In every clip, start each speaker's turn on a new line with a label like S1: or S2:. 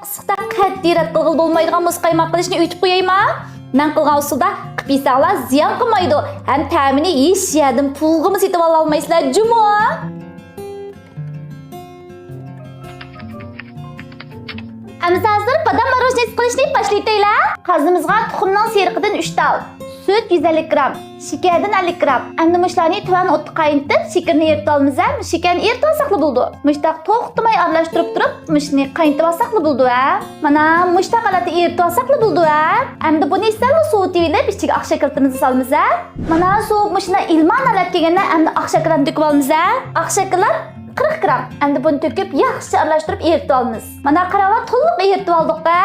S1: issiqda qat'iy rad qilg'ili bo'lmaydigan muz qaymoq qilishni uyutib qo'yaymi? Men qilgan usulda qilib yesanglar ziyon qilmaydi. Ham ta'mini hech yerdan pulg'imi setib ola olmaysizlar, jumo. Amsa hazır badam marojnesi qilishni boshlaydilar. Qazimizga tuxumning seriqidan 3 tal, süt 150 gram, şekerden 50 gram. Endi muşlarni tuvan o'tda qaynatib, şekerni eritib olamiz. Şekerni eritib olsaqlı bo'ldi. Muştaq to'xtamay aralashtirib turib, mushni qaynatib olsaqlı bo'ldi. Mana muştaq alati eritib olsaqlı bo'ldi. Endi buni esa suvitib ilib, ichiga oq shokoladimizni solamiz. Mana sovuq mushni ilman alat kelganda endi oq shokoladni to'kib olamiz. Oq shokolad 40 gram. Endi buni to'kib yaxshi aralashtirib eritib olamiz. Mana qaranglar, to'liq eritib oldik-da.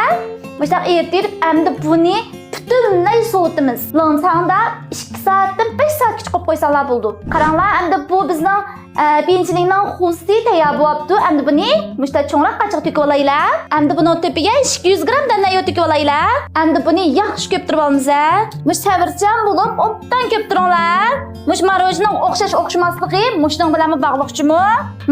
S1: Muştaq eritib, endi buni butunlay sovutimiz. Longsangda 2 saatdan 5 saat chiqib qo'ysalar bo'ldi. Qaranglar, endi bu bizning benchilikning xususiy tayyor bo'pti. Endi buni mushta cho'ngroq qachiq to'kib olaylar. Endi buni tepiga 200 gram danay to'kib olaylar. Endi buni yaxshi ko'ptirib olamiz. Mush savirchan bo'lib, obdan ko'ptiringlar. Mush marojning o'xshash o'xshamasligi mushning bilan bog'liqchimi?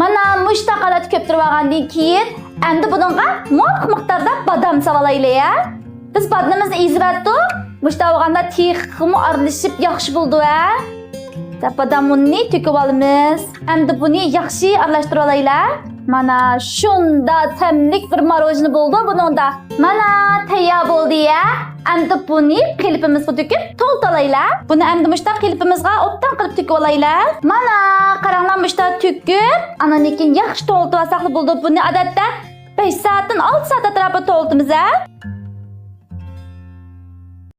S1: Mana mushta qalat ko'ptirib olgandan keyin endi buningga muvofiq miqdorda badam solaylik. Biz badamimizni ezibdik. Mushta olganda texmi aralashib yaxshi bo'ldi. Badamni to'kib olamiz. Endi buni yaxshi aralashtirib olaylar. Mana shunda tamlik bir marojni bo'ldi buningda. Mana tayyor bo'ldi-ya. Endi buni qilipimizga to'kib to'ltalaylar. Buni endi mushta qilipimizga obdan qilib to'kib olaylar. Mana qaranglar, mushta to'kib, andan keyin yaxshi to'ltib olsaqli bo'ldi. Buni odatda 5 saatdan 6 saat atrofida to'ltimiz.